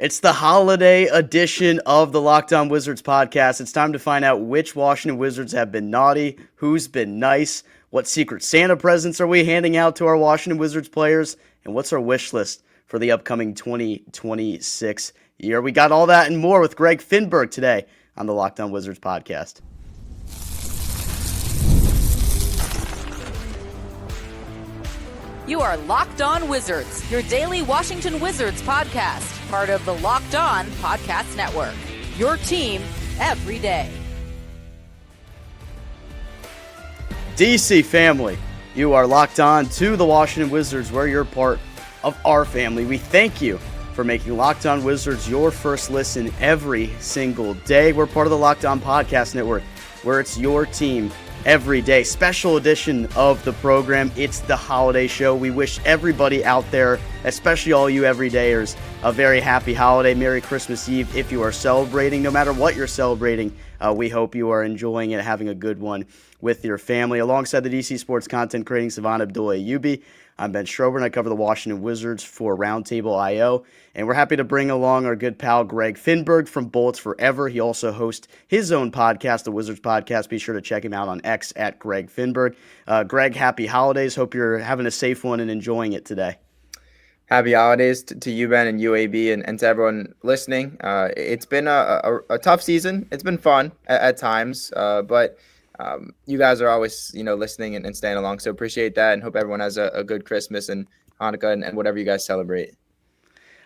It's the holiday edition of the Locked On Wizards podcast. It's time to find out which Washington Wizards have been naughty, who's been nice, what secret Santa presents are we handing out to our Washington Wizards players, and what's our wish list for the upcoming 2026 year. We got all that and more with Greg Finberg today on the Locked On Wizards podcast. You are Locked On Wizards, your daily Washington Wizards podcast, part of the Locked On Podcast Network. Your team every day. DC family, you are locked on to the Washington Wizards, where you're part of our family. We thank you for making Locked On Wizards your first listen every single day. We're part of the Locked On Podcast Network, where it's your team every day. Special edition of the program. It's the holiday show. We wish everybody out there, especially all you everydayers, a very happy holiday. Merry Christmas Eve if you are celebrating. No matter what you're celebrating, we hope you are enjoying it, having a good one with your family. Alongside the DC Sports content creating savant Abdullah Ayubi, I'm Ben Strober, and I cover the Washington Wizards for Roundtable IO. And we're happy to bring along our good pal Greg Finberg from Bullets Forever. He also hosts his own podcast, the Wizards Podcast. Be sure to check him out on X at Greg Finberg. Greg, happy holidays. Hope you're having a safe one and enjoying it today. Happy holidays to you, Ben, and UAB, and to everyone listening. It's been a tough season. It's been fun at times, but you guys are always, listening and staying along. So appreciate that, and hope everyone has a good Christmas and Hanukkah and whatever you guys celebrate.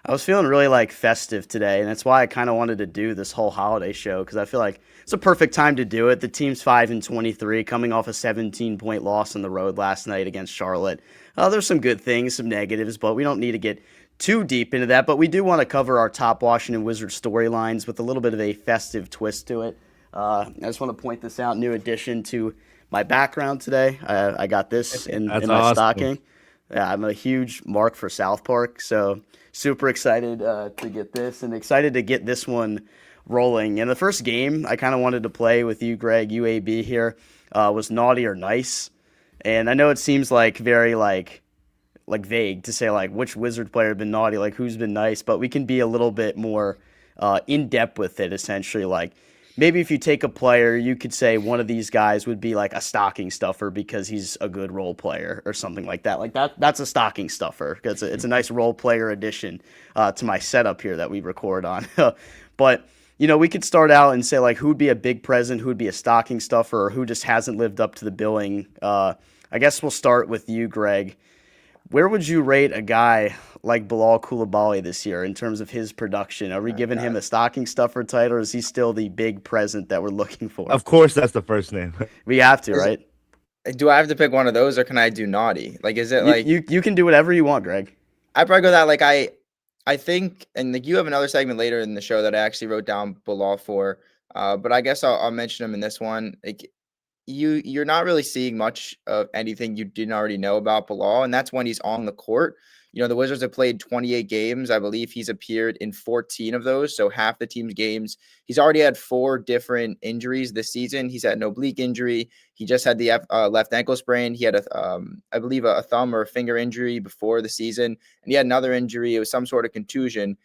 I was feeling really festive today, and that's why I kind of wanted to do this whole holiday show, because I feel like it's a perfect time to do it. The team's 5-23, coming off a 17-point loss on the road last night against Charlotte. There's some good things, some negatives, but we don't need to get too deep into that. But we do want to cover our top Washington Wizards storylines with a little bit of a festive twist to it. I just want to point this out, new addition to my background today. I got this in my awesome. stocking. Yeah, I'm a huge mark for South Park, so super excited to get this and excited to get this one rolling. And the first game I kind of wanted to play with you, Greg, UAB here, was Naughty or Nice. And I know it seems very vague to say which Wizard player had been naughty, who's been nice, but we can be a little bit more in depth with it, essentially. Maybe if you take a player, you could say one of these guys would be a stocking stuffer because he's a good role player or something like that. That's a stocking stuffer because it's a nice role player addition to my setup here that we record on. But, we could start out and say who would be a big present, who would be a stocking stuffer, or who just hasn't lived up to the billing. I guess we'll start with you, Greg. Where would you rate a guy like Bilal Coulibaly this year in terms of his production? Are we giving him a stocking stuffer title, or is he still the big present that we're looking for? Of course, that's the first name. We have to, right? Do I have to pick one of those, or can I do naughty? Is it you can do whatever you want, Greg. I probably go that I think, and you have another segment later in the show that I actually wrote down Bilal for, but I guess I'll mention him in this one. You're not really seeing much of anything you didn't already know about Bilal, and that's when he's on the court. The Wizards have played 28 games. I believe he's appeared in 14 of those, so half the team's games. He's already had 4 different injuries this season. He's had an oblique injury. He just had the left ankle sprain. He had I believe a thumb or a finger injury before the season, and he had another injury. It was some sort of contusion.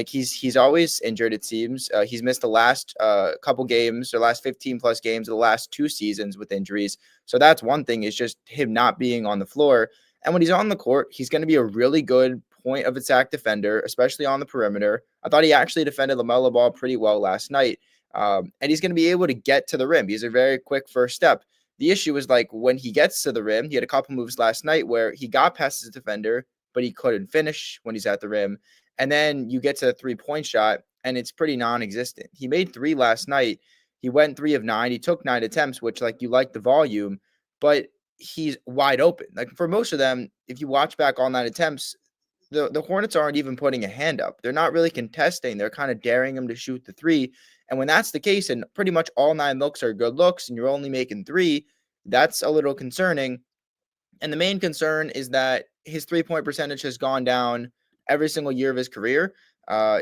He's always injured, it seems. He's missed the last couple games, or last 15 plus games of the last 2 seasons with injuries. So that's one thing, is just him not being on the floor. And when he's on the court, he's going to be a really good point of attack defender, especially on the perimeter. I thought he actually defended LaMelo Ball pretty well last night. And he's going to be able to get to the rim. He's a very quick first step. The issue is when he gets to the rim, he had a couple moves last night where he got past his defender, but he couldn't finish when he's at the rim. And then you get to the 3-point shot, and it's pretty non-existent. He made 3 last night. He went 3 of 9. He took 9 attempts, which you like the volume, but he's wide open. For most of them, if you watch back all 9 attempts, the Hornets aren't even putting a hand up. They're not really contesting. They're kind of daring him to shoot the 3. And when that's the case, and pretty much all 9 looks are good looks, and you're only making 3, that's a little concerning. And the main concern is that his 3-point percentage has gone down every single year of his career.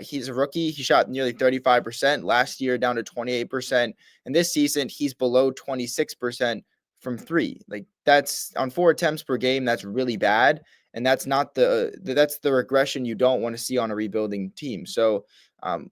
He's a rookie. He shot nearly 35% last year, down to 28%. And this season, he's below 26% from 3. That's on 4 attempts per game. That's really bad. and that's not that's the regression you don't want to see on a rebuilding team. So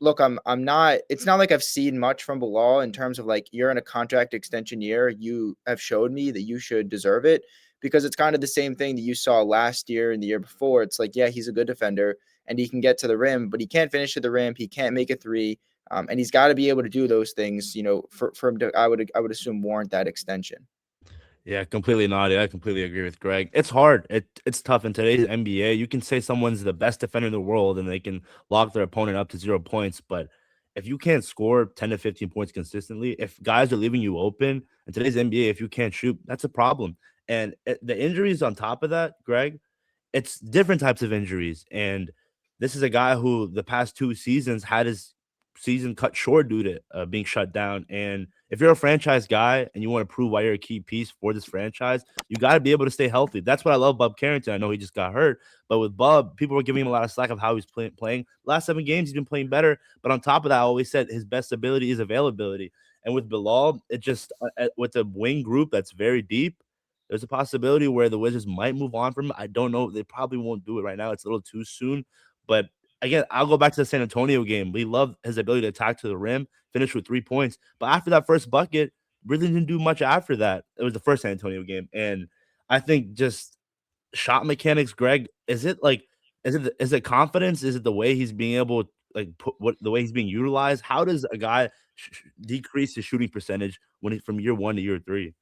look, I'm not. It's not like I've seen much from Bilal in terms of like, you're in a contract extension year. You have showed me that you should deserve it, because it's kind of the same thing that you saw last year and the year before. It's like, yeah, he's a good defender and he can get to the rim, but he can't finish at the rim. He can't make a three, and he's got to be able to do those things. For him to, I would assume, warrant that extension. Yeah, completely naughty. I completely agree with Greg. It's hard. It's tough in today's NBA. You can say someone's the best defender in the world and they can lock their opponent up to 0 points, but if you can't score 10 to 15 points consistently, if guys are leaving you open in today's NBA, if you can't shoot, that's a problem. And the injuries on top of that, Greg, it's different types of injuries. And this is a guy who the past 2 seasons had his season cut short due to being shut down. And if you're a franchise guy and you want to prove why you're a key piece for this franchise, you got to be able to stay healthy. That's what I love Bub Carrington. I know he just got hurt, but with Bub, people were giving him a lot of slack of how he's playing. Last 7 games, he's been playing better. But on top of that, I always said his best ability is availability. And with Bilal, it just with the wing group that's very deep, there's a possibility where the Wizards might move on from him. I don't know. They probably won't do it right now. It's a little too soon. But again, I'll go back to the San Antonio game. We love his ability to attack to the rim, finish with 3 points. But after that first bucket, really didn't do much after that. It was the first San Antonio game. And I think just shot mechanics, Greg, is it confidence? Is it the way he's being able the way he's being utilized? How does a guy decrease his shooting percentage when from year 1 to year 3?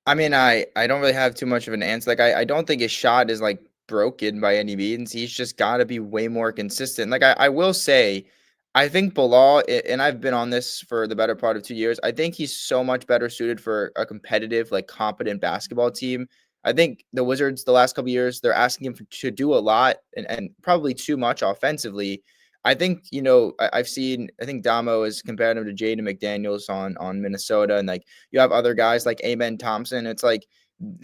I mean, I don't really have too much of an answer. Like, I don't think his shot is like broken by any means. He's just got to be way more consistent. Like, I will say, I think Bilal, and I've been on this for the better part of 2 years, I think he's so much better suited for a competitive, like, competent basketball team. I think the Wizards, the last couple of years, they're asking him to do a lot and probably too much offensively. I think, I think Damo has compared him to Jaden McDaniels on Minnesota, and like, you have other guys like Amen Thompson. It's like,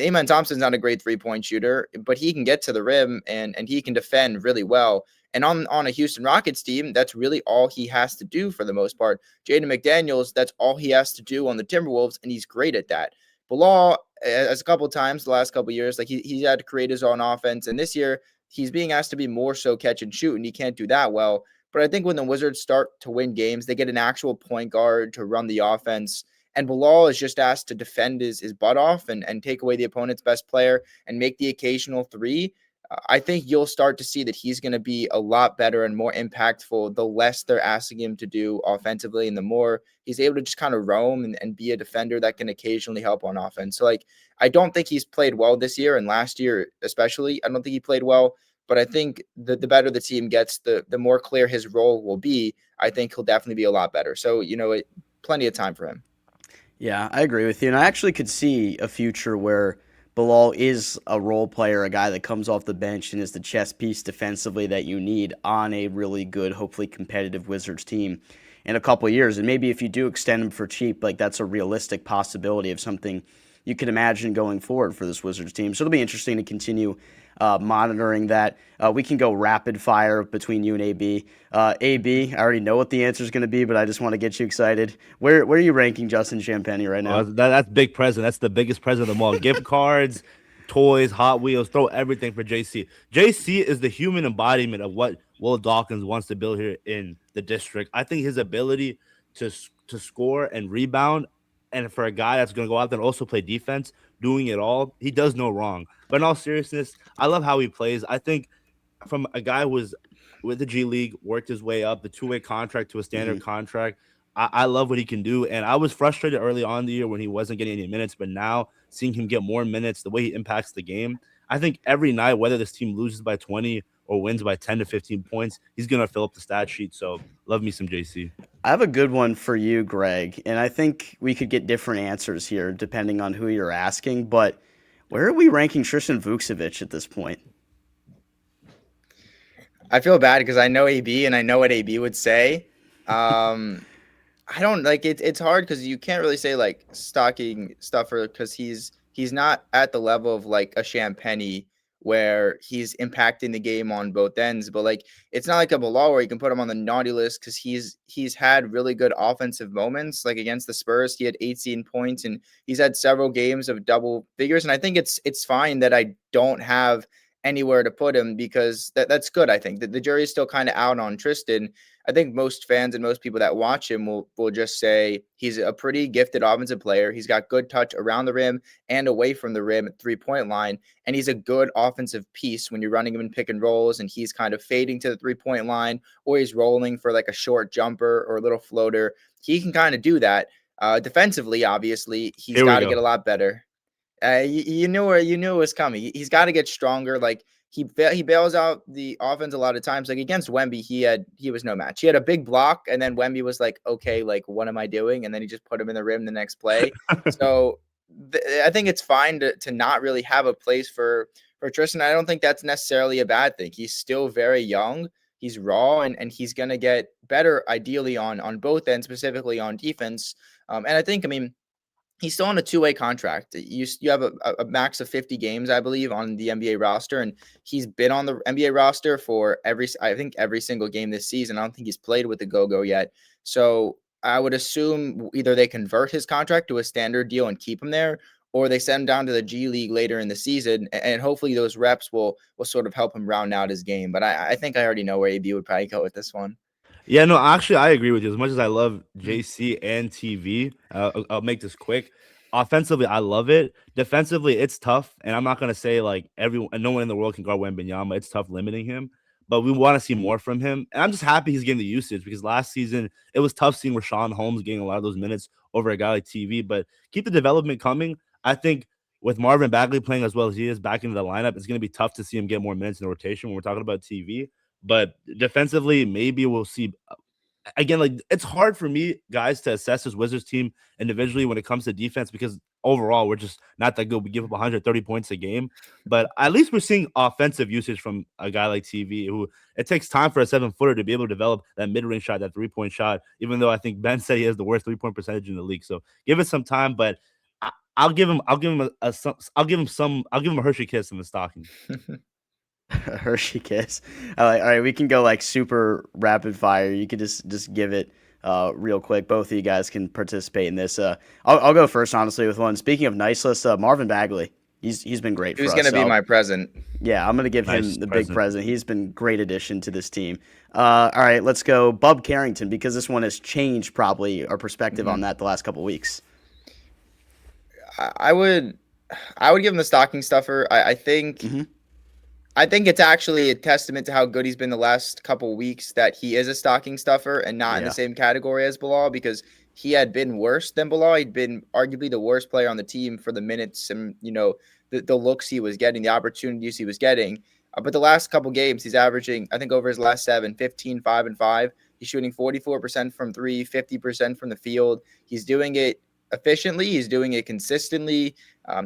Amen Thompson's not a great 3-point shooter, but he can get to the rim and he can defend really well. And on a Houston Rockets team, that's really all he has to do for the most part. Jaden McDaniels, that's all he has to do on the Timberwolves, and he's great at that. Bilal, as a couple of times the last couple of years, like, he had to create his own offense, and this year he's being asked to be more so catch and shoot, and he can't do that well. But I think when the Wizards start to win games, they get an actual point guard to run the offense. And Bilal is just asked to defend his butt off and take away the opponent's best player and make the occasional three. I think you'll start to see that he's going to be a lot better and more impactful the less they're asking him to do offensively, and the more he's able to just kind of roam and be a defender that can occasionally help on offense. So, like, I don't think he's played well this year, and last year especially, I don't think he played well. But I think the better the team gets, the more clear his role will be. I think he'll definitely be a lot better. So, plenty of time for him. Yeah, I agree with you. And I actually could see a future where Bilal is a role player, a guy that comes off the bench and is the chess piece defensively that you need on a really good, hopefully competitive Wizards team in a couple of years. And maybe if you do extend him for cheap, like, that's a realistic possibility of something you can imagine going forward for this Wizards team. So it'll be interesting to continue monitoring that. We can go rapid fire between you and AB. AB, I already know what the answer is going to be, but I just want to get you excited. Where are you ranking Justin Champagnie right now? That's big present. That's the biggest present of them all. Gift cards, toys, Hot Wheels, throw everything for JC. JC is the human embodiment of what Will Dawkins wants to build here in the district. I think his ability to score and rebound, and for a guy that's going to go out there and also play defense, doing it all, he does no wrong. But in all seriousness, I love how he plays. I think from a guy who was with the G League, worked his way up, the 2-way contract to a standard contract, I love what he can do. And I was frustrated early on in the year when he wasn't getting any minutes, but now seeing him get more minutes, the way he impacts the game, I think every night, whether this team loses by 20 or wins by 10 to 15 points, he's going to fill up the stat sheet. So love me some JC. I have a good one for you, Greg, and I think we could get different answers here depending on who you're asking, but where are we ranking Tristan Vukcevic at this point? I feel bad because I know AB and I know what AB would say. I don't like it. It's hard because you can't really say like stocking stuffer because he's not at the level of like a Champagnie where he's impacting the game on both ends. But like, it's not like a Bilal where you can put him on the naughty list because he's had really good offensive moments. Like against the Spurs, he had 18 points and he's had several games of double figures. And I think it's fine that I don't have anywhere to put him because that's good. I think that the jury's still kind of out on Tristan. I think most fans and most people that watch him will just say he's a pretty gifted offensive player. He's got good touch around the rim and away from the rim at 3-point line. And he's a good offensive piece when you're running him in pick and rolls and he's kind of fading to the 3-point line or he's rolling for like a short jumper or a little floater. He can kind of do that. Defensively, obviously, he's got to get a lot better. You knew it was coming. He's got to get stronger. Like he bails out the offense a lot of times. Like against Wemby, he was no match. He had a big block, and then Wemby was like, "Okay, like what am I doing?" And then he just put him in the rim the next play. So I think it's fine to not really have a place for Tristan. I don't think that's necessarily a bad thing. He's still very young. He's raw, and he's gonna get better ideally on both ends, specifically on defense. And I think, I mean, he's still on a two-way contract. You have a max of 50 games, I believe, on the NBA roster, and he's been on the NBA roster for every single game this season. I don't think he's played with the Go-Go yet. So I would assume either they convert his contract to a standard deal and keep him there, or they send him down to the G League later in the season, and hopefully those reps will sort of help him round out his game. But I think I already know where AB would probably go with this one. Yeah, no, actually, I agree with you. As much as I love JC and TV, I'll make this quick. Offensively, I love it. Defensively, it's tough, and I'm not gonna say like no one in the world can guard Wembanyama. It's tough limiting him, but we want to see more from him. And I'm just happy he's getting the usage because last season it was tough seeing Rashawn Holmes getting a lot of those minutes over a guy like TV. But keep the development coming. I think with Marvin Bagley playing as well as he is back into the lineup, it's gonna be tough to see him get more minutes in the rotation when we're talking about TV. But defensively, maybe we'll see. Again, like it's hard for me, guys, to assess this Wizards team individually when it comes to defense because overall we're just not that good. We give up 130 points a game, but at least we're seeing offensive usage from a guy like TV, who it takes time for a 7-footer to be able to develop that mid-range shot, that 3-point shot. Even though I think Ben said he has the worst 3-point percentage in the league, so give it some time. But I'll give him a Hershey kiss in the stocking. A Hershey kiss. All right, we can go like super rapid fire. You could just give it real quick. Both of you guys can participate in this. I'll go first, honestly, with one. Speaking of nice list, Marvin Bagley. He's been great for us. He's going to be my present. Yeah, I'm going to give him the big present. He's been great addition to this team. All right, let's go Bub Carrington, because this one has changed probably our perspective on that the last couple of weeks. I would give him the stocking stuffer. I think it's actually a testament to how good he's been the last couple of weeks that he is a stocking stuffer and not in the same category as Bilal, because he had been worse than Bilal. He'd been arguably the worst player on the team for the minutes and, the looks he was getting, the opportunities he was getting. But the last couple games, he's averaging, I think over his last 7, 15, 5, and 5. He's shooting 44% from 3, 50% from the field. He's doing it efficiently. He's doing it consistently.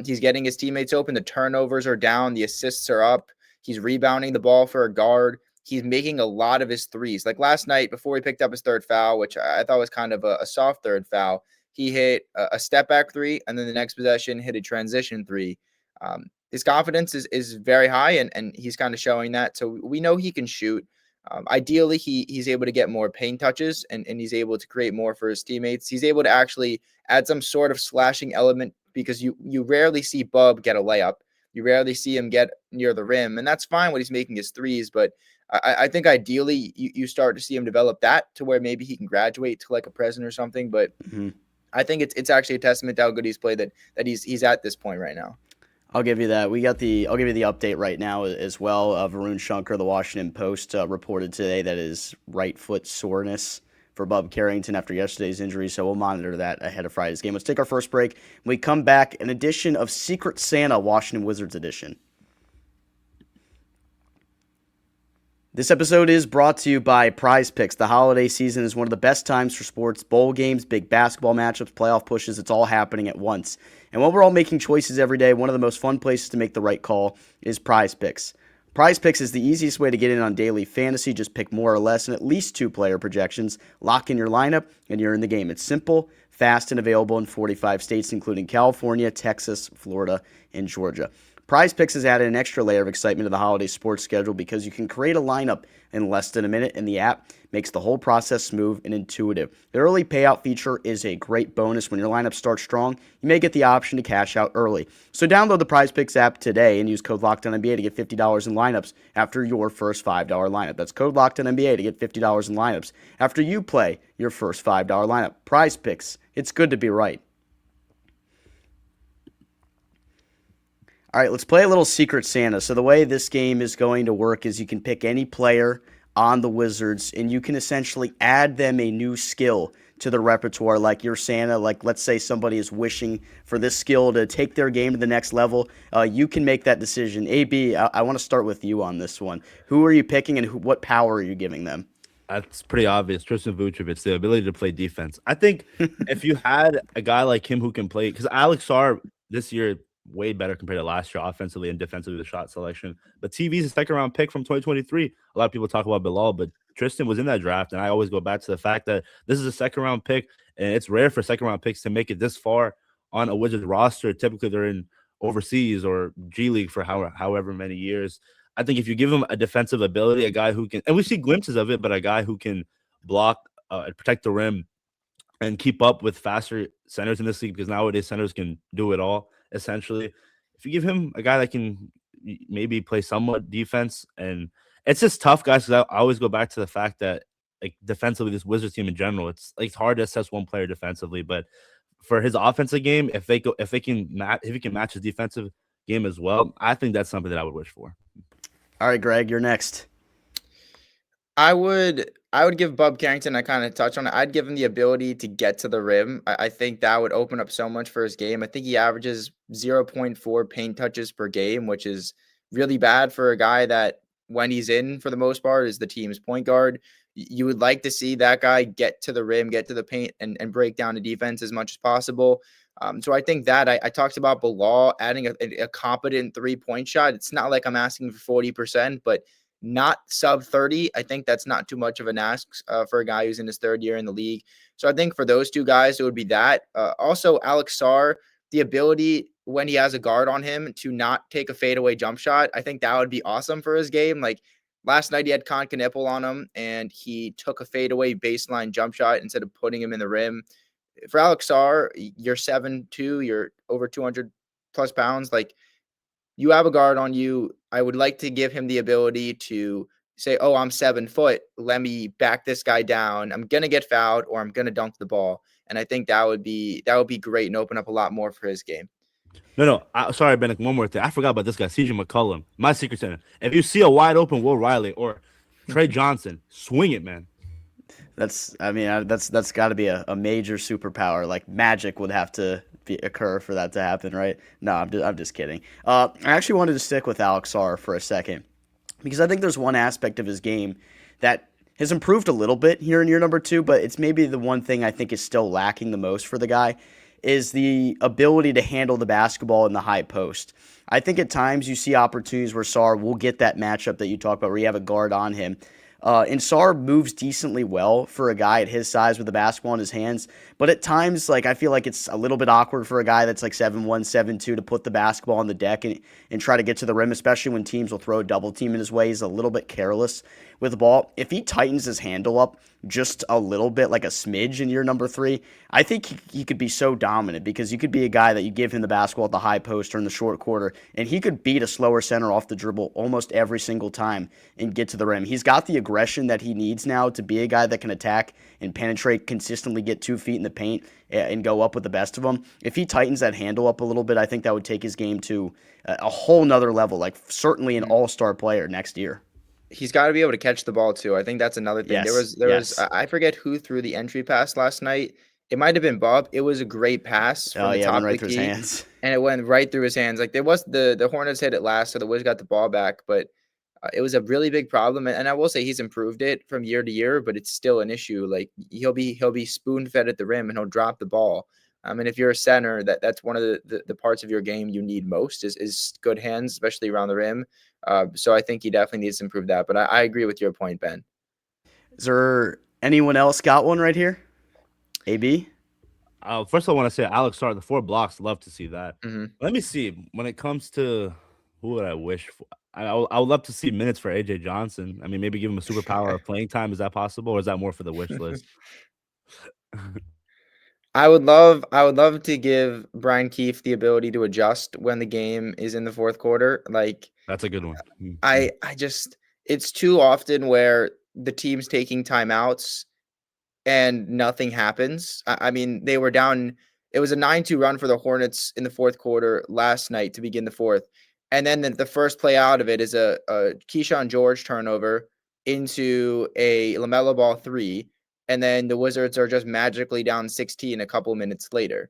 He's getting his teammates open. The turnovers are down. The assists are up. He's rebounding the ball for a guard. He's making a lot of his threes. Like last night, before he picked up his third foul, which I thought was kind of a soft third foul, he hit a step back 3, and then the next possession hit a transition 3. His confidence is very high, and he's kind of showing that. So we know he can shoot. Ideally, he's able to get more paint touches, and he's able to create more for his teammates. He's able to actually add some sort of slashing element, because you rarely see Bub get a layup. You rarely see him get near the rim, and that's fine when he's making his threes. But I think ideally you start to see him develop that to where maybe he can graduate to like a present or something. But I think it's actually a testament to how good he's played that he's at this point right now. I'll give you that. I'll give you the update right now as well. Varun Shankar, the Washington Post, reported today that his right foot soreness for Bub Carrington after yesterday's injury, so we'll monitor that ahead of Friday's game. Let's take our first break. When we come back, an edition of Secret Santa Washington Wizards edition. This episode is brought to you by Prize Picks. The holiday season is one of the best times for sports. Bowl games, big basketball matchups, playoff pushes, it's all happening at once. And while we're all making choices every day, one of the most fun places to make the right call is Prize Picks. Prize Picks is the easiest way to get in on daily fantasy. Just pick more or less and at least 2 player projections, lock in your lineup, and you're in the game. It's simple, fast, and available in 45 states, including California, Texas, Florida, and Georgia. Prize Picks has added an extra layer of excitement to the holiday sports schedule because you can create a lineup in less than a minute, and the app makes the whole process smooth and intuitive. The early payout feature is a great bonus. When your lineup starts strong, you may get the option to cash out early. So download the Prize Picks app today and use code LOCKEDONNBA to get $50 in lineups after your first $5 lineup. That's code LOCKEDONNBA to get $50 in lineups after you play your first $5 lineup. Prize Picks. It's good to be right. All right, let's play a little Secret Santa. So the way this game is going to work is you can pick any player on the Wizards, and you can essentially add them a new skill to the repertoire, like your Santa. Like, let's say somebody is wishing for this skill to take their game to the next level. You can make that decision. AB, I want to start with you on this one. Who are you picking, and what power are you giving them? That's pretty obvious. Tristan Vucevic, the ability to play defense. I think if you had a guy like him who can play, because Alex Sarr this year way better compared to last year, offensively and defensively, the shot selection. But TV's a second round pick from 2023. A lot of people talk about Bilal, but Tristan was in that draft, and I always go back to the fact that this is a second round pick, and it's rare for second round picks to make it this far on a Wizards roster. Typically, they're in overseas or G League for however many years. I think if you give him a defensive ability, a guy who can, and we see glimpses of it, but a guy who can block, protect the rim, and keep up with faster centers in this league, because nowadays centers can do it all, essentially. If you give him a guy that can maybe play somewhat defense, and it's just tough, guys, because I always go back to the fact that, like, defensively, this Wizards team in general, it's hard to assess one player defensively, but for his offensive game, if he can match his defensive game as well, I think that's something that I would wish for. All right, Greg, you're next. I would give Bub Carrington, I kind of touched on it, I'd give him the ability to get to the rim. I think that would open up so much for his game. I think he averages 0.4 paint touches per game, which is really bad for a guy that, when he's in, for the most part, is the team's point guard. You would like to see that guy get to the rim, get to the paint, and break down the defense as much as possible. So I think that I talked about Bilal adding a competent three-point shot. It's not like I'm asking for 40%, but not sub 30. I think that's not too much of an ask for a guy who's in his third year in the league. So I think for those two guys, it would be that. Also, Alex Sarr, the ability when he has a guard on him to not take a fadeaway jump shot, I think that would be awesome for his game. Like last night, he had Con Knipple on him, and he took a fadeaway baseline jump shot instead of putting him in the rim. For Alex Sarr, you're 7'2", you're over 200 plus pounds. Like, you have a guard on you. I would like to give him the ability to say, oh, I'm 7 foot. Let me back this guy down. I'm going to get fouled, or I'm going to dunk the ball. And I think that would be great and open up a lot more for his game. No. Sorry, Ben. One more thing. I forgot about this guy, CJ McCollum, my secret center. If you see a wide open Will Riley or Trey Johnson, swing it, man. That's got to be a major superpower. Like magic would have to occur for that to happen, right? No, I'm just kidding. I actually wanted to stick with Alex Sarr for a second, because I think there's one aspect of his game that has improved a little bit here in year number 2, but it's maybe the one thing I think is still lacking the most for the guy, is the ability to handle the basketball in the high post. I think at times you see opportunities where Sarr will get that matchup that you talk about, where you have a guard on him. And Sarr moves decently well for a guy at his size with the basketball in his hands. But at times, like, I feel like it's a little bit awkward for a guy that's like 7'1", 7'2", to put the basketball on the deck and try to get to the rim, especially when teams will throw a double team in his way. He's a little bit careless with the ball. If he tightens his handle up just a little bit, like a smidge in year number 3, I think he could be so dominant, because you could be a guy that you give him the basketball at the high post or in the short quarter, and he could beat a slower center off the dribble almost every single time and get to the rim. He's got the aggression that he needs now to be a guy that can attack and penetrate, consistently get 2 feet in the paint and go up with the best of them. If he tightens that handle up a little bit, I think that would take his game to a whole nother level, like certainly an all-star player next year. He's got to be able to catch the ball too. I think that's another thing. Yes, There was I forget who threw the entry pass last night. It might have been Bob. It was a great pass from the top of the through his key, hands. and it went right through his hands. Like, there was the Hornets hit it last, so the Wiz got the ball back, but it was a really big problem. And I will say he's improved it from year to year, but it's still an issue. Like, he'll be spoon fed at the rim and he'll drop the ball. And if you're a center, that's one of the parts of your game you need most is good hands, especially around the rim. So I think he definitely needs to improve that. But I agree with your point, Ben. Is there anyone else got one right here? AB? First, I want to say Alex Sarr, the 4 blocks. Love to see that. Mm-hmm. Let me see. When it comes to Who would I wish for? I would love to see minutes for AJ Johnson. I mean, maybe give him a superpower of playing time. Is that possible, or is that more for the wish list? I would love to give Brian Keefe the ability to adjust when the game is in the fourth quarter. Like That's a good one. I just it's too often where the team's taking timeouts and nothing happens. I mean, they were down. It was a 9-2 run for the Hornets in the fourth quarter last night to begin the fourth. And then the first play out of it is a Keyshawn George turnover into a LaMelo Ball three. And then the Wizards are just magically down 16 a couple minutes later.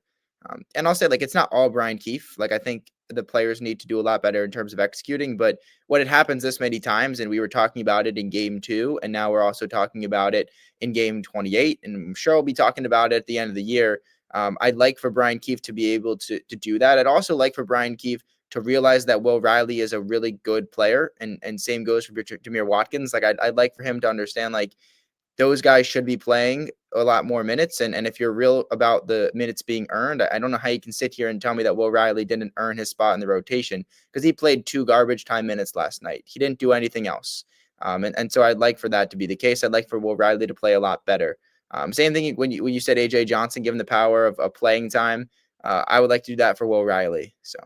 And I'll say, like, it's not all Brian Keefe. Like, I think the players need to do a lot better in terms of executing. But when it happens this many times, and we were talking about it in game 2, and now we're also talking about it in game 28, and I'm sure we'll be talking about it at the end of the year. I'd like for Brian Keefe to be able to do that. I'd also like for Brian Keefe to realize that Will Riley is a really good player, and same goes for Jameer Watkins. Like, I'd like for him to understand, like, those guys should be playing a lot more minutes. And if you're real about the minutes being earned, I don't know how you can sit here and tell me that Will Riley didn't earn his spot in the rotation, because he played 2 garbage time minutes last night. He didn't do anything else. And so I'd like for that to be the case. I'd like for Will Riley to play a lot better. Same thing when you said AJ Johnson, given the power of playing time, I would like to do that for Will Riley. So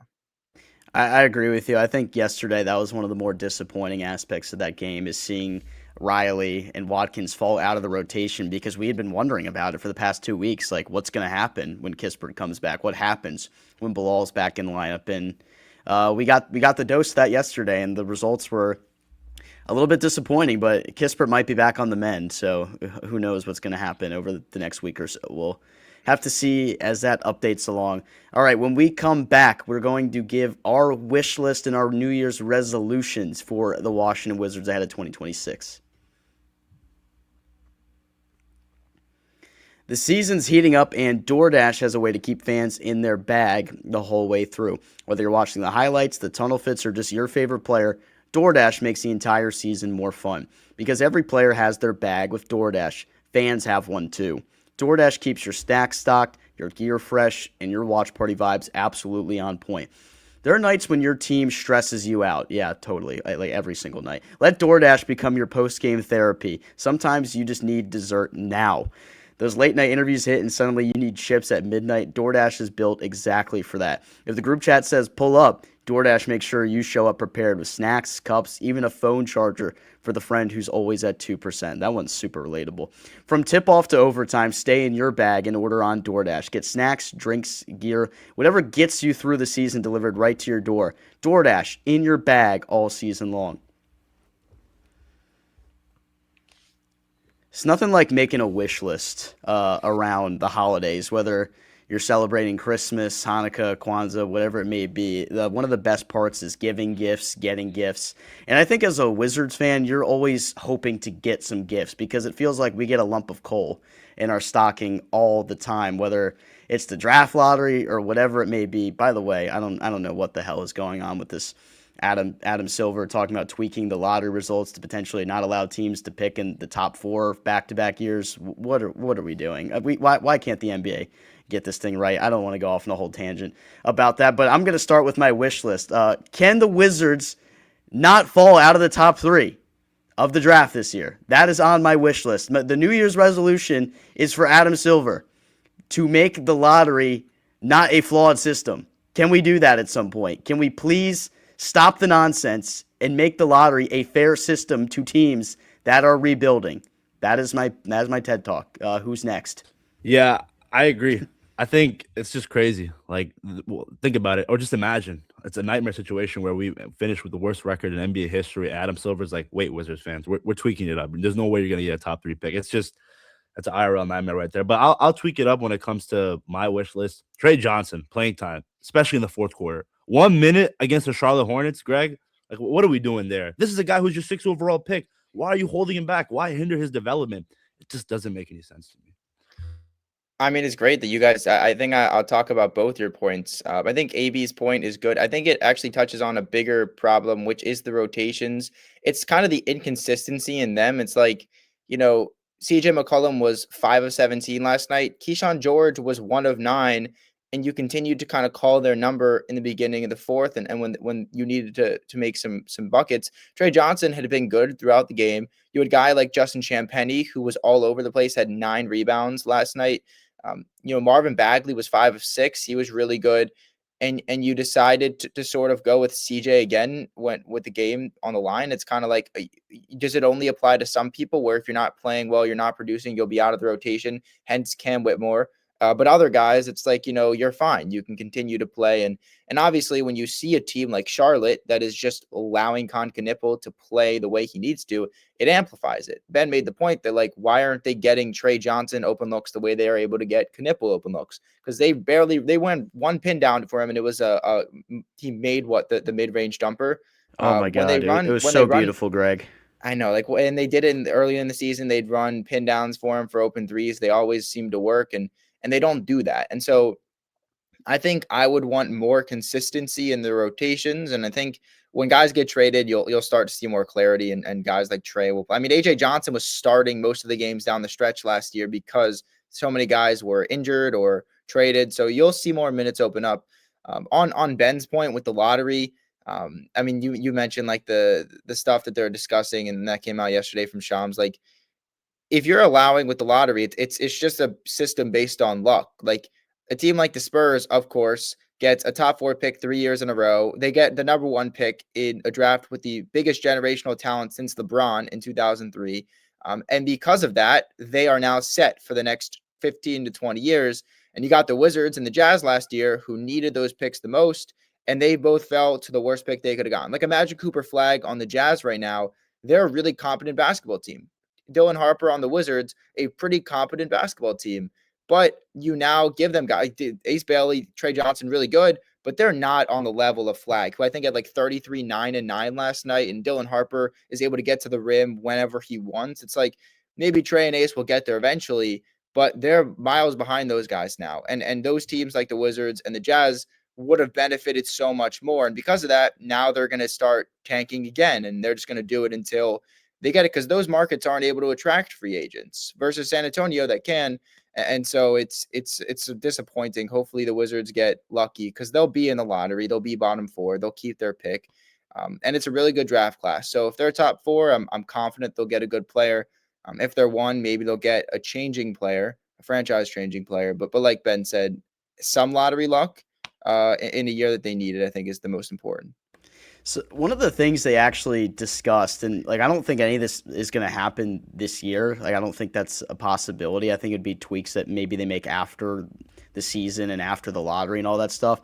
I agree with you. I think yesterday that was one of the more disappointing aspects of that game, is seeing Riley and Watkins fall out of the rotation, because we had been wondering about it for the past 2 weeks. Like, what's going to happen when Kispert comes back? What happens when Bilal's back in the lineup? And we got the dose of that yesterday, and the results were a little bit disappointing, but Kispert might be back on the mend, so who knows what's going to happen over the next week or so. We'll have to see as that updates along. All right, when we come back, we're going to give our wish list and our New Year's resolutions for the Washington Wizards ahead of 2026. The season's heating up, and DoorDash has a way to keep fans in their bag the whole way through. Whether you're watching the highlights, the tunnel fits, or just your favorite player, DoorDash makes the entire season more fun. Because every player has their bag with DoorDash, fans have one too. DoorDash keeps your snacks stocked, your gear fresh, and your watch party vibes absolutely on point. There are nights when your team stresses you out. Yeah, totally. Like every single night. Let DoorDash become your post-game therapy. Sometimes you just need dessert now. Those late night interviews hit and suddenly you need chips at midnight. DoorDash is built exactly for that. If the group chat says pull up, DoorDash makes sure you show up prepared with snacks, cups, even a phone charger for the friend who's always at 2%. That one's super relatable. From tip-off to overtime, stay in your bag and order on DoorDash. Get snacks, drinks, gear, whatever gets you through the season delivered right to your door. DoorDash, in your bag all season long. It's nothing like making a wish list around the holidays, whether you're celebrating Christmas, Hanukkah, Kwanzaa, whatever it may be. One of the best parts is giving gifts, getting gifts. And I think as a Wizards fan, you're always hoping to get some gifts, because it feels like we get a lump of coal in our stocking all the time, whether it's the draft lottery or whatever it may be. By the way, I don't know what the hell is going on with this Adam Silver talking about tweaking the lottery results to potentially not allow teams to pick in the top 4 back-to-back years. What are we doing? Why can't the NBA get this thing right? I don't want to go off on a whole tangent about that, but I'm going to start with my wish list. Can the Wizards not fall out of the top 3 of the draft this year? That is on my wish list. The New Year's resolution is for Adam Silver to make the lottery not a flawed system. Can we do that at some point? Can we please stop the nonsense and make the lottery a fair system to teams that are rebuilding? That is my TED Talk. Who's next? Yeah, I agree. I think it's just crazy. Like, think about it, or just imagine it's a nightmare situation where we finish with the worst record in NBA history. Adam Silver's like, wait, Wizards fans, we're tweaking it up. There's no way you're gonna get a top 3 pick. It's an IRL nightmare right there. But I'll tweak it up when it comes to my wish list. Trey Johnson playing time, especially in the fourth quarter. 1 minute against the Charlotte Hornets, Greg. Like, what are we doing there? This is a guy who's your 6th overall pick. Why are you holding him back? Why hinder his development? It just doesn't make any sense to me. I mean, it's great that you guys. I think I'll talk about both your points. I think AB's point is good. I think it actually touches on a bigger problem, which is the rotations. It's kind of the inconsistency in them. It's like, CJ McCollum was 5 of 17 last night. Keyshawn George was 1 of 9, and you continued to kind of call their number in the beginning of the fourth, and when you needed to make some buckets. Trey Johnson had been good throughout the game. You had a guy like Justin Champagnie, who was all over the place, had 9 rebounds last night. Marvin Bagley was 5 of 6. He was really good. And you decided to sort of go with CJ again with the game on the line. It's kind of like, does it only apply to some people where if you're not playing well, you're not producing, you'll be out of the rotation, hence Cam Whitmore. But other guys, it's like, you're fine. You can continue to play. And obviously, when you see a team like Charlotte that is just allowing Knipple to play the way he needs to, it amplifies it. Ben made the point that, like, why aren't they getting Trey Johnson open looks the way they are able to get Knipple open looks? Because they went one pin down for him, and it was he made the mid-range jumper. Oh my When they God, run, it was when so they run, beautiful, Greg. I know, like, and they did it early in the season. They'd run pin downs for him for open threes. They always seem to work, and they don't do that. And so I think I would want more consistency in the rotations. And I think when guys get traded, you'll start to see more clarity, and guys like Trey will play. I mean, AJ Johnson was starting most of the games down the stretch last year because so many guys were injured or traded. So you'll see more minutes open up. On Ben's point with the lottery, I mean, you mentioned like the stuff that they're discussing, and that came out yesterday from Shams. Like, if you're allowing with the lottery, it's just a system based on luck. Like, a team like the Spurs, of course, gets a top 4 pick 3 years in a row. They get the number 1 pick in a draft with the biggest generational talent since LeBron in 2003. And because of that, they are now set for the next 15 to 20 years. And you got the Wizards and the Jazz last year, who needed those picks the most, and they both fell to the worst pick they could have gotten. Like, imagine Cooper Flag on the Jazz right now. They're a really competent basketball team. Dylan Harper on the Wizards, a pretty competent basketball team. But you now give them guys, Ace Bailey, Trey Johnson, really good, but they're not on the level of Flag, who I think had like 33, 9, and 9 last night. And Dylan Harper is able to get to the rim whenever he wants. It's like maybe Trey and Ace will get there eventually, but they're miles behind those guys now. And those teams like the Wizards and the Jazz would have benefited so much more. And because of that, now they're going to start tanking again, and they're just going to do it until they get it, because those markets aren't able to attract free agents versus San Antonio that can. And so it's disappointing. Hopefully the Wizards get lucky, because they'll be in the lottery. They'll be bottom 4. They'll keep their pick. And it's a really good draft class. So if they're top 4, I'm confident they'll get a good player. If they're 1, maybe they'll get a changing player, a franchise changing player. But like Ben said, some lottery luck in a year that they need it, I think, is the most important. So one of the things they actually discussed, and like I don't think any of this is going to happen this year. Like I don't think that's a possibility. I think it'd be tweaks that maybe they make after the season and after the lottery and all that stuff.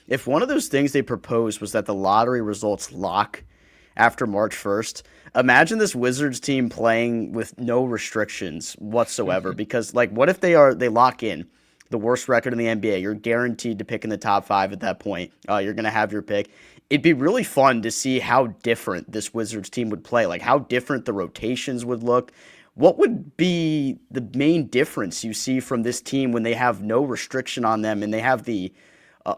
If one of those things they proposed was that the lottery results lock after March 1st, imagine this Wizards team playing with no restrictions whatsoever. Because like, what if they lock in the worst record in the NBA? You're guaranteed to pick in the top 5 at that point. You're going to have your pick. It'd be really fun to see how different this Wizards team would play, like how different the rotations would look. What would be the main difference you see from this team when they have no restriction on them and they have the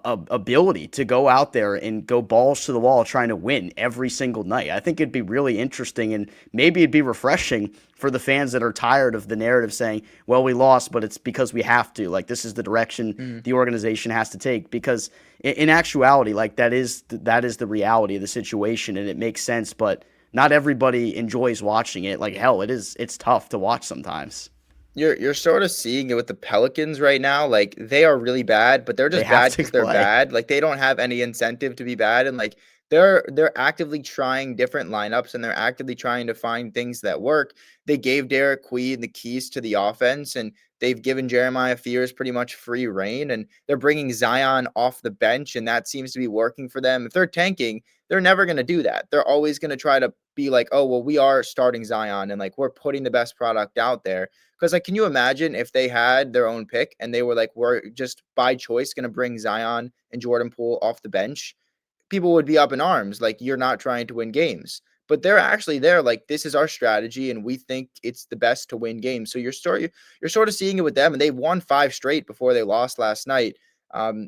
ability to go out there and go balls to the wall trying to win every single night? I think it'd be really interesting, and maybe it'd be refreshing for the fans that are tired of the narrative saying, well, we lost, but it's because we have to. Like, this is the direction the organization has to take, because in actuality, like that is the reality of the situation, and it makes sense, but not everybody enjoys watching it. Like, hell, it's tough to watch sometimes. You're sort of seeing it with the Pelicans right now. Like, they are really bad, but they're just bad because they're bad. Like, they don't have any incentive to be bad, and like they're actively trying different lineups, and they're actively trying to find things that work. They gave Derek Queen the keys to the offense, and they've given Jeremiah Fears pretty much free reign, and they're bringing Zion off the bench, and that seems to be working for them. If they're tanking, they're never going to do that. They're always going to try to be like, oh, well, we are starting Zion, and like we're putting the best product out there. Because like, can you imagine if they had their own pick and they were like, we're just by choice going to bring Zion and Jordan Poole off the bench? People would be up in arms. Like, you're not trying to win games. But they're actually there. Like, this is our strategy, and we think it's the best to win games. So you're sort of seeing it with them, and they won 5 straight before they lost last night.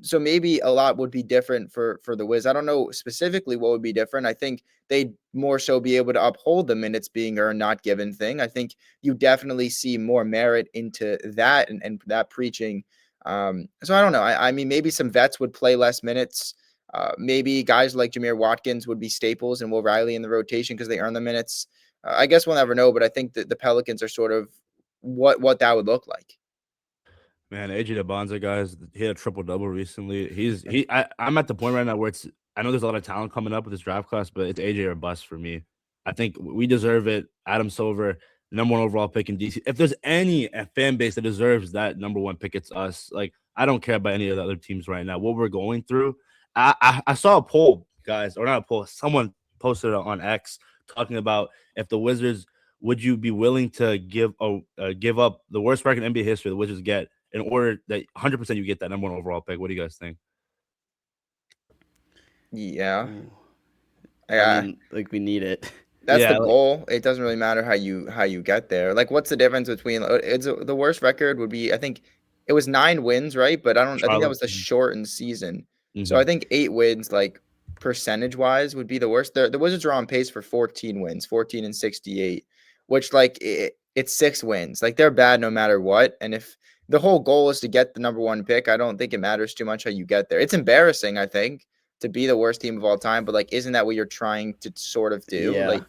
So maybe a lot would be different for the Wiz. I don't know specifically what would be different. I think they'd more so be able to uphold the minutes being earned, not given thing. I think you definitely see more merit into that and that preaching. So I don't know. I mean, maybe some vets would play less minutes. Maybe guys like Jameer Watkins would be staples and Will Riley in the rotation because they earn the minutes. I guess we'll never know, but I think that the Pelicans are sort of what that would look like. Man, AJ DeBonza, guys, he had a triple double recently. I'm at the point right now where I know there's a lot of talent coming up with this draft class, but it's AJ or bust for me. I think we deserve it. Adam Silver, number 1 overall pick in DC. If there's any fan base that deserves that number 1 pick, it's us. Like, I don't care about any of the other teams right now. What we're going through. I saw a poll, guys, or not a poll. Someone posted it on X talking about if the Wizards, would you be willing to give up the worst record in NBA history the Wizards get in order that 100% you get that number 1 overall pick? What do you guys think? Yeah. I mean, like, we need it. That's the goal. It doesn't really matter how you get there. Like, what's the difference between the worst record would be, I think it was 9 wins, right? But I think that was the shortened season. So I think 8 wins, like percentage wise, would be the worst. The Wizards are on pace for 14 wins, 14 and 68, which like it's 6 wins. Like, they're bad no matter what. And if the whole goal is to get the number 1 pick, I don't think it matters too much how you get there. It's embarrassing, I think, to be the worst team of all time, but like, isn't that what you're trying to sort of do? Yeah. Like,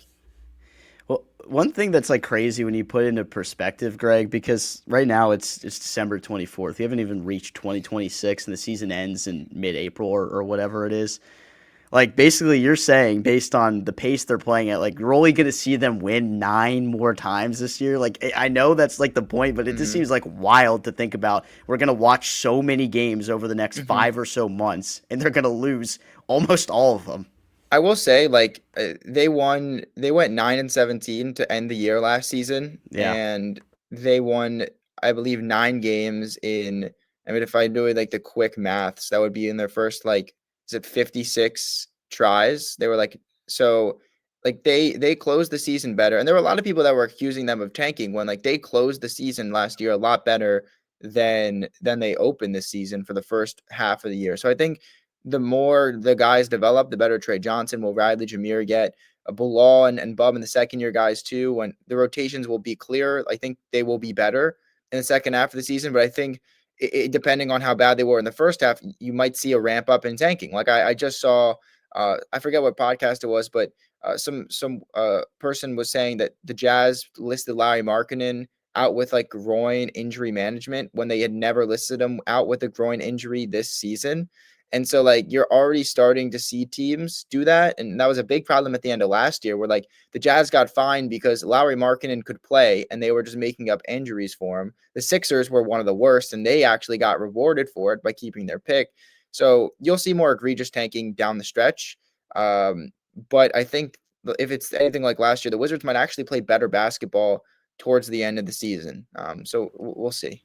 well, one thing that's like crazy when you put it into perspective, Greg, because right now it's December 24th. We haven't even reached 2026 and the season ends in mid-April or whatever it is. Like, basically you're saying, based on the pace they're playing at, like, we're only going to see them win 9 more times this year. Like, I know that's like the point, but it just seems like wild to think about. We're going to watch so many games over the next 5 or so months, and they're going to lose almost all of them. I will say, like, they went 9-17 to end the year last season. Yeah. And they won, I believe, 9 games in, I mean, if I do it like the quick maths, that would be in their first, like, is it 56 tries? They were like, so like they closed the season better. And there were a lot of people that were accusing them of tanking when, like, they closed the season last year a lot better than they opened this season for the first half of the year. So I think the more the guys develop, the better Trey Johnson, Will Riley, Jameer get. Bilal and Bub in the second-year guys too. When the rotations will be clearer, I think they will be better in the second half of the season. But I think depending on how bad they were in the first half, you might see a ramp up in tanking. Like, I just saw, I forget what podcast it was, but some person was saying that the Jazz listed Lauri Markkanen out with like groin injury management when they had never listed him out with a groin injury this season. And so, like, you're already starting to see teams do that. And that was a big problem at the end of last year where, like, the Jazz got fined because Lauri Markkanen could play and they were just making up injuries for him. The Sixers were one of the worst, and they actually got rewarded for it by keeping their pick. So you'll see more egregious tanking down the stretch. But I think if it's anything like last year, the Wizards might actually play better basketball towards the end of the season. So we'll see.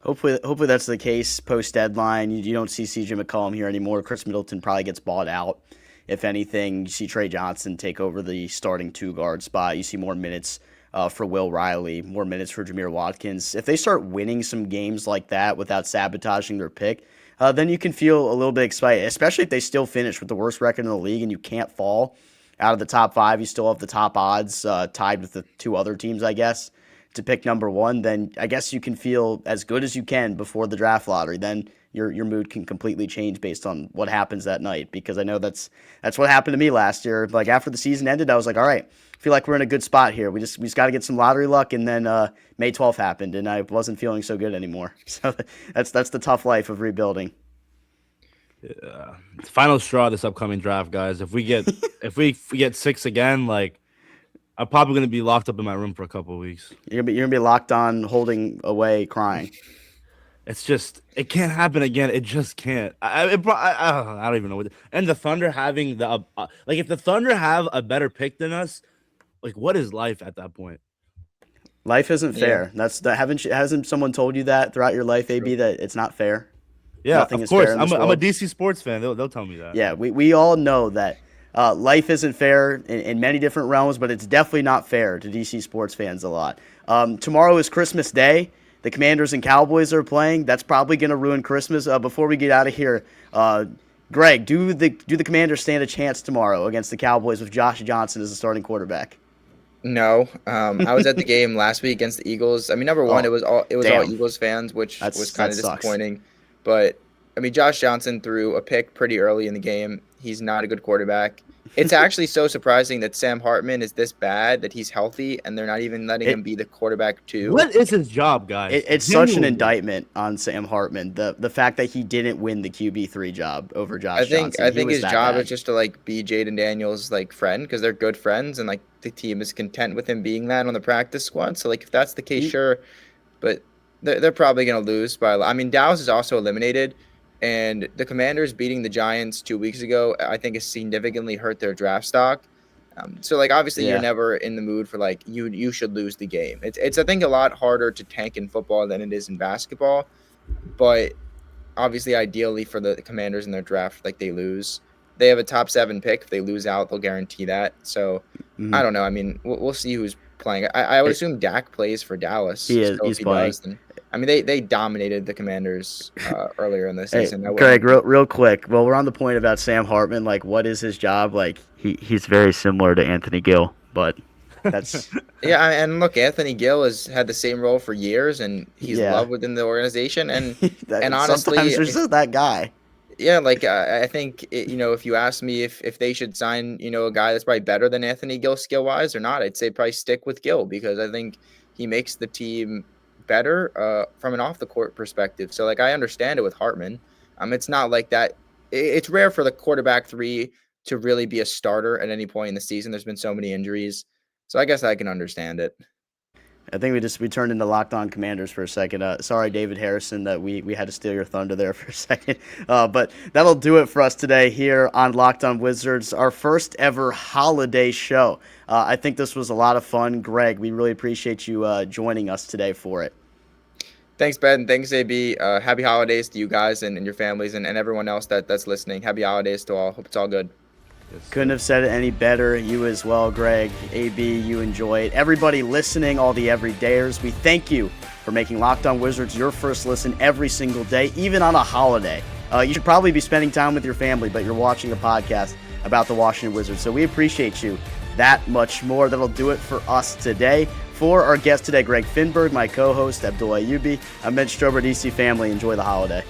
Hopefully that's the case post-deadline. You don't see CJ McCollum here anymore. Chris Middleton probably gets bought out. If anything, you see Trey Johnson take over the starting 2-guard spot. You see more minutes for Will Riley, more minutes for Jameer Watkins. If they start winning some games like that without sabotaging their pick, then you can feel a little bit excited, especially if they still finish with the worst record in the league and you can't fall out of the top 5. You still have the top odds tied with the 2 other teams, I guess, to pick number 1, then I guess you can feel as good as you can before the draft lottery. Then your mood can completely change based on what happens that night, because I know that's what happened to me last year. Like, after the season ended, I was like, all right, I feel like we're in a good spot here. We just got to get some lottery luck, and then May 12th happened, and I wasn't feeling so good anymore. So that's the tough life of rebuilding. Final straw this upcoming draft, guys. If we get 6 again, like, I'm probably going to be locked up in my room for a couple of weeks. You're gonna be locked on, holding away, crying. It's just, it can't happen again. It just can't. I don't even know what. And the Thunder having if the Thunder have a better pick than us, like, what is life at that point? Life isn't fair. Hasn't someone told you that throughout your life, AB, that it's not fair? Yeah, Nothing of course. Fair in this I'm a world. DC sports fan. They'll tell me that. Yeah, we all know that. Life isn't fair in many different realms, but it's definitely not fair to DC sports fans a lot. Tomorrow is Christmas Day. The Commanders and Cowboys are playing. That's probably going to ruin Christmas. Before we get out of here, Greg, do the Commanders stand a chance tomorrow against the Cowboys with Josh Johnson as the starting quarterback? No, I was at the game last week against the Eagles. I mean, number one, Oh, it was all damn. Eagles fans, which was kind That of sucks. disappointing. But I mean, Josh Johnson threw a pick pretty early in the game. He's not a good quarterback. It's actually so surprising that Sam Hartman is this bad, that he's healthy, and they're not even letting him It be the quarterback too. What is his job, guys? it's such an Genuinely. indictment on Sam Hartman. The fact that he didn't win the QB3 job over Josh Johnson. I He think was his that job bad. is just to like be Jaden Daniels' like friend, because they're good friends, and like the team is content with him being that on the practice squad. So like if that's the case, He- sure, but they're probably gonna lose by. I mean, Dallas is also eliminated, and the Commanders beating the Giants 2 weeks ago, I think, has significantly hurt their draft stock. So like obviously you're Yeah. never in the mood for like you should lose the game. It's I think a lot harder to tank in football than it is in basketball, but obviously ideally for the Commanders in their draft, like they lose. They have a top 7 pick. If they lose out, they'll guarantee that. So I Mhm. don't know. I mean, we'll see who's playing. I would It- assume Dak plays for Dallas. He is. So if He's he playing. does, then I mean they dominated the Commanders earlier in the Hey, season. I wouldn't- Greg, real quick. Well, we're on the point about Sam Hartman. Like, what is his job? Like, he's very similar to Anthony Gill, but that's Yeah, and look, Anthony Gill has had the same role for years, and he's Yeah. loved within the organization. And that, honestly, sometimes there's just that guy. yeah, like I think if you ask me if they should sign a guy that's probably better than Anthony Gill skill wise or not, I'd say probably stick with Gill, because I think he makes the team better from an off the court perspective. So like I understand it with Hartman. It's not like that. It's rare for the quarterback 3 to really be a starter at any point in the season. There's been so many injuries, so I guess I can understand it. I think we turned into Locked On Commanders for a second. Sorry, David Harrison, that we had to steal your thunder there for a second. But that'll do it for us today here on Locked On Wizards, our first ever holiday show. I think this was a lot of fun. Greg, we really appreciate you joining us today for it. Thanks, Ben. Thanks, AB. Happy holidays to you guys and your families and everyone else that's listening. Happy holidays to all. Hope it's all good. Couldn't have said it any better. You as well, Greg. AB, you enjoy it. Everybody listening, all the everydayers, we thank you for making Locked On Wizards your first listen every single day, even on a holiday. You should probably be spending time with your family, but you're watching a podcast about the Washington Wizards. So we appreciate you that much more. That'll do it for us today. For our guest today, Greg Finberg, my co-host, Abdullah Ayubi, I'm Ben Strober, DC family. Enjoy the holiday.